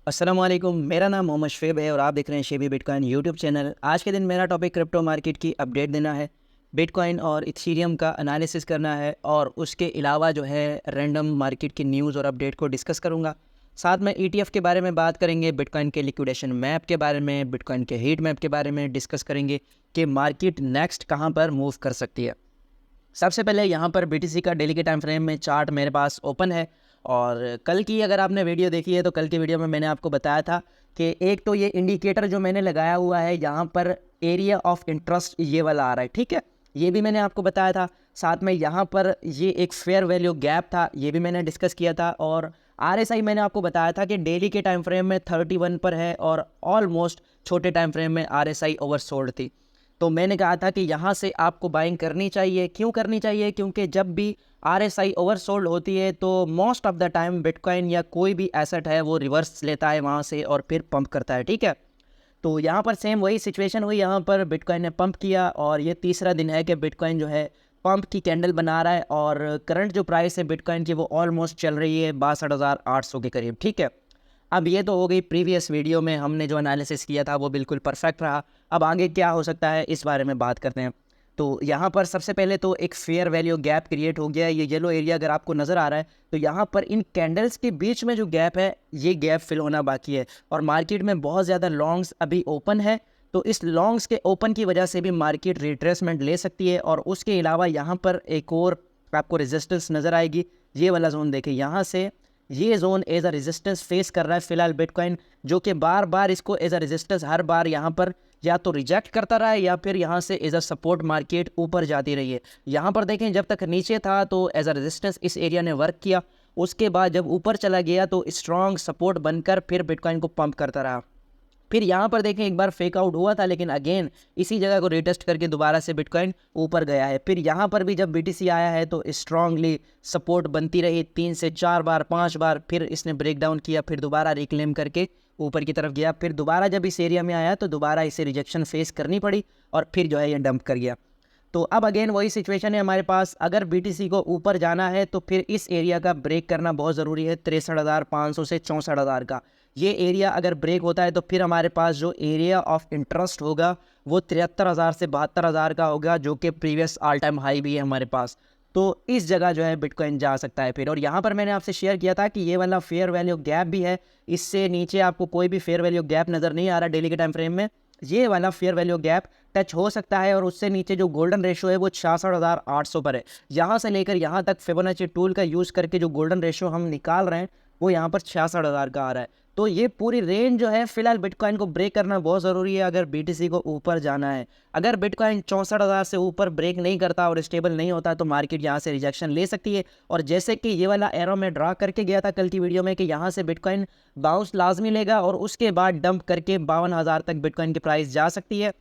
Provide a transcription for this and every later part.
अस्सलाम वालेकुम। मेरा नाम मोहम्मद शेब है और आप देख रहे हैं शेबी बिटकॉइन यूट्यूब चैनल। आज के दिन मेरा टॉपिक क्रिप्टो मार्केट की अपडेट देना है, बिटकॉइन और इथेरियम का एनालिसिस करना है और उसके अलावा जो है रैंडम मार्केट की न्यूज़ और अपडेट को डिस्कस करूंगा। साथ में ईटीएफ के बारे में बात करेंगे, बिटकॉइन के लिक्विडेशन मैप के बारे में, बिटकॉइन के हीट मैप के बारे में डिस्कस करेंगे कि मार्केट नेक्स्ट कहाँ पर मूव कर सकती है। सबसे पहले यहाँ पर बीटीसी का डेली के टाइम फ्रेम में चार्ट मेरे पास ओपन है और कल की अगर आपने वीडियो देखी है तो कल की वीडियो में मैंने आपको बताया था कि एक तो ये इंडिकेटर जो मैंने लगाया हुआ है यहाँ पर एरिया ऑफ इंटरेस्ट ये वाला आ रहा है, ठीक है, ये भी मैंने आपको बताया था। साथ में यहाँ पर ये एक फेयर वैल्यू गैप था, ये भी मैंने डिस्कस किया था। और आरएसआई मैंने आपको बताया था कि डेली के टाइम फ्रेम में 31 पर है और ऑलमोस्ट छोटे टाइम फ्रेम में आरएसआई ओवरसोल्ड थी। तो मैंने कहा था कि यहाँ से आपको बाइंग करनी चाहिए। क्यों करनी चाहिए? क्योंकि जब भी आरएसआई ओवरसोल्ड होती है तो most of the time bitcoin या कोई भी एसेट है वो रिवर्स लेता है वहाँ से और फिर पंप करता है, ठीक है। तो यहाँ पर सेम वही सिचुएशन हुई, यहाँ पर बिटकॉइन ने पंप किया और ये तीसरा दिन है कि बिटकॉइन जो है पंप की कैंडल बना रहा है और करंट जो प्राइस है बिटकॉइन की वो ऑलमोस्ट चल रही है 62,800 के करीब, ठीक है। अब ये तो हो गई प्रीवियस वीडियो में हमने जो एनालिसिस किया था वो बिल्कुल परफेक्ट रहा। अब आगे क्या हो सकता है इस बारे में बात करते हैं। तो यहाँ पर सबसे पहले तो एक फेयर वैल्यू गैप क्रिएट हो गया है। ये येलो एरिया अगर आपको नज़र आ रहा है तो यहाँ पर इन कैंडल्स के बीच में जो गैप है ये गैप फिल होना बाकी है और मार्केट में बहुत ज़्यादा लॉन्ग्स अभी ओपन है। तो इस लॉन्ग्स के ओपन की वजह से भी मार्केट रिट्रेसमेंट ले सकती है। और उसके अलावा यहाँ पर एक और आपको रेजिस्टेंस नज़र आएगी, ये वाला जोन देखें, यहाँ से ये zone as a resistance face कर रहा है फिलहाल बिटकॉइन, जो कि बार बार इसको एज अ रेजिस्टेंस हर बार यहाँ पर या तो रिजेक्ट करता रहा है या फिर यहाँ से एज अ सपोर्ट मार्केट ऊपर जाती रही है। यहाँ पर देखें जब तक नीचे था तो एज अ रेजिस्टेंस इस एरिया ने वर्क किया, उसके बाद जब ऊपर चला गया तो स्ट्रॉन्ग सपोर्ट बनकर फिर बिटकॉइन को पंप करता रहा। फिर यहाँ पर देखें एक बार फेक आउट हुआ था लेकिन अगेन इसी जगह को रिटेस्ट करके दोबारा से बिटकॉइन ऊपर गया है। फिर यहाँ पर भी जब बीटीसी आया है तो स्ट्रांगली सपोर्ट बनती रही 3 से 4 बार 5 बार, फिर इसने ब्रेक डाउन किया, फिर दोबारा रिक्लेम करके ऊपर की तरफ गया। फिर दोबारा जब इस एरिया में आया तो दोबारा इसे रिजेक्शन फेस करनी पड़ी और फिर जो है ये डंप कर गया। तो अब अगेन वही सिचुएशन है हमारे पास। अगर बीटीसी को ऊपर जाना है तो फिर इस एरिया का ब्रेक करना बहुत ज़रूरी है, 63,500 से 64,000 का। ये एरिया अगर ब्रेक होता है तो फिर हमारे पास जो एरिया ऑफ इंटरेस्ट होगा वो 73,000 से 72,000 का होगा, जो कि प्रीवियस ऑल टाइम हाई भी है हमारे पास। तो इस जगह जो है बिटकॉइन जा सकता है फिर। और यहाँ पर मैंने आपसे शेयर किया था कि ये वाला फेयर वैल्यू गैप भी है, इससे नीचे आपको कोई भी फेयर वैल्यू गैप नज़र नहीं आ रहा डेली के टाइम फ्रेम में। ये वाला फेयर वैल्यू गैप टच हो सकता है और उससे नीचे जो गोल्डन रेशो है वो 66,800 पर है। यहाँ से लेकर यहाँ तक फिबोनाची टूल का यूज़ करके जो गोल्डन रेशो हम निकाल रहे हैं वो यहाँ पर 66,000 का आ रहा है। तो ये पूरी रेंज जो है फिलहाल बिटकॉइन को ब्रेक करना बहुत ज़रूरी है अगर बीटीसी को ऊपर जाना है। अगर बिटकॉइन 64,000 से ऊपर ब्रेक नहीं करता और स्टेबल नहीं होता तो मार्केट यहाँ से रिजेक्शन ले सकती है। और जैसे कि ये वाला एरो में ड्रा करके गया था कल की वीडियो में कि यहाँ से बिटकॉइन बाउंस लाजमी लेगा और उसके बाद डंप करके 52,000 तक बिटकॉइन की प्राइस जा सकती है।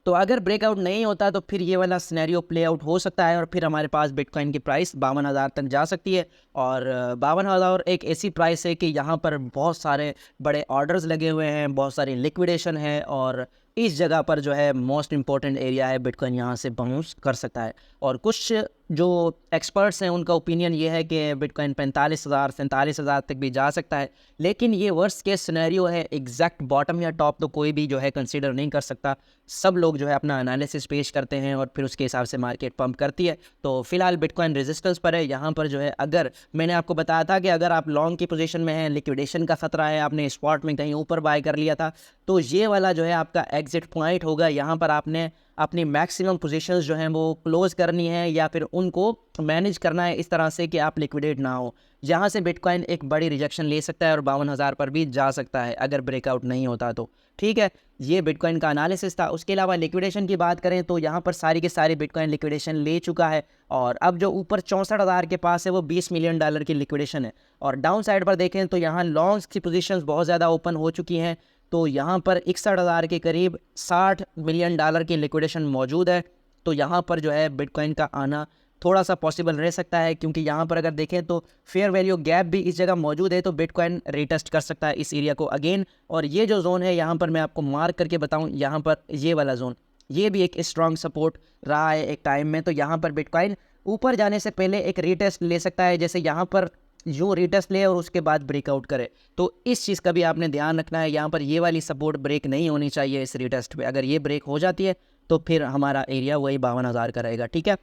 तो अगर ब्रेकआउट नहीं होता तो फिर ये वाला सिनेरियो प्ले आउट हो सकता है और फिर हमारे पास बिटकॉइन की प्राइस 52,000 तक जा सकती है। और 52,000 एक ऐसी प्राइस है कि यहाँ पर बहुत सारे बड़े ऑर्डर्स लगे हुए हैं, बहुत सारी लिक्विडेशन है और इस जगह पर जो है मोस्ट इंपॉर्टेंट एरिया है, बिटकॉइन यहाँ से बाउंस कर सकता है। और कुछ जो एक्सपर्ट्स हैं उनका ओपिनियन ये है कि बिटकॉइन 45,000 47,000 तक भी जा सकता है, लेकिन ये वर्स्ट केस सिनेरियो है। एग्जैक्ट बॉटम या टॉप तो कोई भी जो है कंसीडर नहीं कर सकता। सब लोग जो है अपना एनालिसिस पेश करते हैं और फिर उसके हिसाब से मार्केट पंप करती है। तो फिलहाल बिटकॉइन रेजिस्टेंस पर है। यहाँ पर जो है अगर मैंने आपको बताया था कि अगर आप लॉन्ग की पोजीशन में हैं, लिक्विडेशन का खतरा है, आपने स्पॉट में कहीं ऊपर बाय कर लिया था, तो ये वाला जो है आपका एग्जिट पॉइंट होगा। यहाँ पर आपने अपनी मैक्सिमम पोजीशंस जो हैं वो क्लोज करनी है या फिर उनको मैनेज करना है इस तरह से कि आप लिक्विडेट ना हो। यहाँ से बिटकॉइन एक बड़ी रिजेक्शन ले सकता है और 52,000 पर भी जा सकता है अगर ब्रेकआउट नहीं होता तो, ठीक है। ये बिटकॉइन का एनालिसिस था। उसके अलावा लिक्विडेशन की बात करें तो यहाँ पर सारी के सारी बिटकॉइन लिक्विडेशन ले चुका है और अब जो ऊपर 64,000 के पास है वो $20 मिलियन की लिक्विडेशन है। और डाउन साइड पर देखें तो यहाँ लॉन्ग्स की पोजीशंस बहुत ज़्यादा ओपन हो चुकी हैं। तो यहाँ पर 61,000 के करीब $60 मिलियन की लिक्विडेशन मौजूद है। तो यहाँ पर जो है बिटकॉइन का आना थोड़ा सा पॉसिबल रह सकता है, क्योंकि यहाँ पर अगर देखें तो फेयर वैल्यू गैप भी इस जगह मौजूद है। तो बिटकॉइन रीटेस्ट कर सकता है इस एरिया को अगेन। और ये जो जोन है यहाँ पर मैं आपको मार्क करके बताऊँ, यहाँ पर ये वाला जोन ये भी एक स्ट्रॉन्ग सपोर्ट रहा है एक टाइम में। तो यहाँ पर बिटकॉइन ऊपर जाने से पहले एक रीटेस्ट ले सकता है। जैसे यहाँ पर यूँ रिटेस्ट ले और उसके बाद ब्रेकआउट करे। तो इस चीज़ का भी आपने ध्यान रखना है। यहाँ पर ये वाली सपोर्ट ब्रेक नहीं होनी चाहिए इस रिटेस्ट पे। अगर ये ब्रेक हो जाती है तो फिर हमारा एरिया वही 52,000 का रहेगा, ठीक है।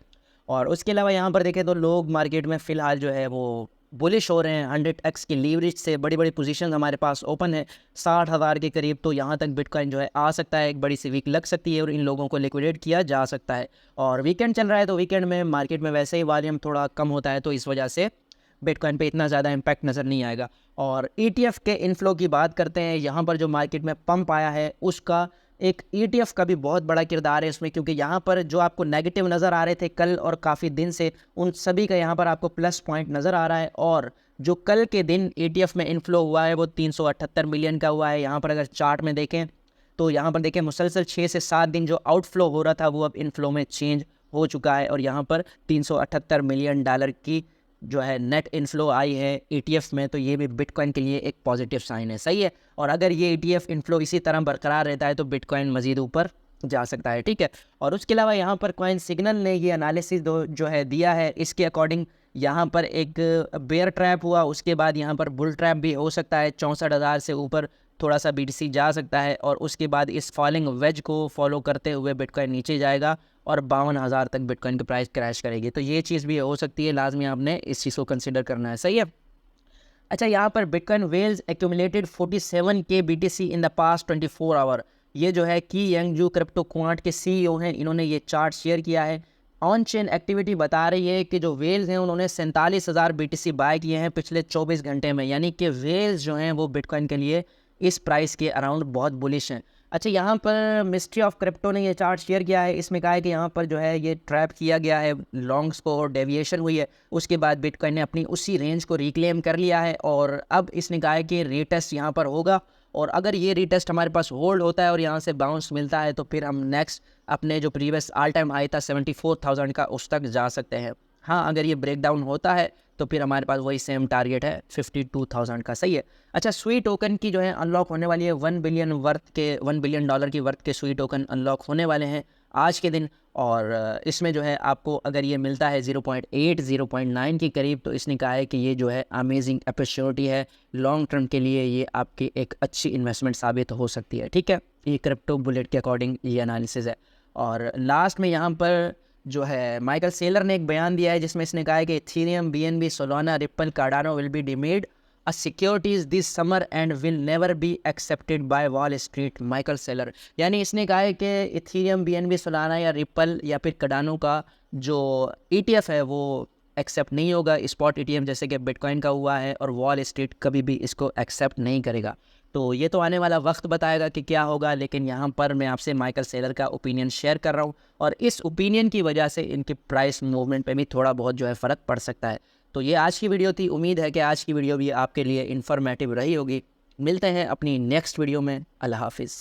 और उसके अलावा यहाँ पर देखें तो लोग मार्केट में फ़िलहाल जो है वो बुलिश हो रहे हैं। 100x की लीवरेज से बड़ी बड़ी पोजीशन हमारे पास ओपन है 60,000 के करीब। तो यहाँ तक बिटकॉइन जो है आ सकता है, एक बड़ी सी वीक लग सकती है और इन लोगों को लिक्विडेट किया जा सकता है। और वीकेंड चल रहा है तो वीकेंड में मार्केट में वैसे ही वॉल्यूम थोड़ा कम होता है, तो इस वजह से बिटकॉइन पे इतना ज़्यादा इम्पैक्ट नज़र नहीं आएगा। और ETF के इनफ्लो की बात करते हैं। यहाँ पर जो मार्केट में पंप आया है उसका एक ETF का भी बहुत बड़ा किरदार है इसमें, क्योंकि यहाँ पर जो आपको नेगेटिव नज़र आ रहे थे कल और काफ़ी दिन से, उन सभी का यहाँ पर आपको प्लस पॉइंट नज़र आ रहा है। और जो कल के दिन ETF में इनफ्लो हुआ है वो 378 मिलियन का हुआ है। यहाँ पर अगर चार्ट में देखें तो यहाँ पर देखें मुसलसल 6 से 7 दिन जो आउटफ्लो हो रहा था वो अब इनफ्लो में चेंज हो चुका है। और यहाँ पर 378 मिलियन डॉलर की जो है नेट इनफ्लो आई है ETF में। तो ये भी बिटकॉइन के लिए एक पॉजिटिव साइन है, सही है। और अगर ये ETF इनफ्लो इसी तरह बरकरार रहता है तो बिटकॉइन मज़ीद ऊपर जा सकता है, ठीक है। और उसके अलावा यहाँ पर कॉइन सिग्नल ने ये एनालिसिस जो है दिया है, इसके अकॉर्डिंग यहाँ पर एक बेयर ट्रैप हुआ, उसके बाद यहाँ पर बुल ट्रैप भी हो सकता है। 64,000 से ऊपर थोड़ा सा BTC जा सकता है और उसके बाद इस फॉलिंग वेज को फॉलो करते हुए बिटकॉइन नीचे जाएगा और 52,000 तक बिटकॉइन की प्राइस क्रैश करेगी। तो ये चीज़ भी हो सकती है, लाजमी आपने इस चीज़ को कंसिडर करना है, सही है। अच्छा, यहाँ पर bitcoin whales accumulated 47K BTC in the past 24 hour. ये जो है की यंगजू क्रिप्टो क्वांट के CEO हैं, इन्होंने ये चार्ट शेयर किया है। ऑन चेन एक्टिविटी बता रही है कि जो वेल्स हैं उन्होंने 47,000 BTC बाय किए हैं पिछले 24 घंटे में, यानी कि वेल्स जो हैं वो बिटकॉइन के लिए इस प्राइस के अराउंड बहुत बुलिश हैं। अच्छा, यहाँ पर मिस्ट्री ऑफ क्रिप्टो ने ये चार्ट शेयर किया है। इसमें कहा है कि यहाँ पर जो है ये ट्रैप किया गया है, लॉन्ग्स को और डेविएशन हुई है। उसके बाद बिटकॉइन ने अपनी उसी रेंज को रिक्लेम कर लिया है और अब इसने कहा है कि रीटेस्ट यहाँ पर होगा। और अगर ये रीटेस्ट हमारे पास होल्ड होता है और यहाँ से बाउंस मिलता है तो फिर हम नेक्स्ट अपने जो प्रीवियस ऑल टाइम हाई था 74,000 का उस तक जा सकते हैं। हाँ, अगर ये ब्रेक डाउन होता है तो फिर हमारे पास वही सेम टारगेट है 52,000 का, सही है। अच्छा, स्वी टोकन की जो है अनलॉक होने वाली है। 1 बिलियन डॉलर की वर्थ के स्वी टोकन अनलॉक होने वाले हैं आज के दिन। और इसमें जो है आपको अगर ये मिलता है 0.8 0.9 के करीब तो इसने कहा है कि ये जो है अमेजिंग अपॉर्चुनिटी है, लॉन्ग टर्म के लिए ये आपकी एक अच्छी इन्वेस्टमेंट साबित हो सकती है, ठीक है। ये क्रिप्टो बुलेट के अकॉर्डिंग ये एनालिसिस है। और लास्ट में यहाँ पर जो है माइकल सेलर ने एक बयान दिया है जिसमें इसने कहा है कि Ethereum, BNB, Solana, Ripple, Cardano will be deemed a securities this summer and will never be accepted by Wall Street. Michael Saylor यानी इसने कहा है कि इथेरियम, BNB, सोलाना या रिपल या फिर कार्डानो का जो ETF है वो एक्सेप्ट नहीं होगा, स्पॉट ETM जैसे कि बिटकॉइन का हुआ है, और वॉल स्ट्रीट कभी भी इसको एक्सेप्ट नहीं करेगा। तो ये तो आने वाला वक्त बताएगा कि क्या होगा, लेकिन यहाँ पर मैं आपसे माइकल सेलर का ओपिनियन शेयर कर रहा हूँ और इस ओपिनियन की वजह से इनकी प्राइस मूवमेंट पे भी थोड़ा बहुत जो है फ़र्क पड़ सकता है। तो ये आज की वीडियो थी। उम्मीद है कि आज की वीडियो भी आपके लिए इन्फॉर्मेटिव रही होगी। मिलते हैं अपनी नेक्स्ट वीडियो में। अल्लाह हाफिज़।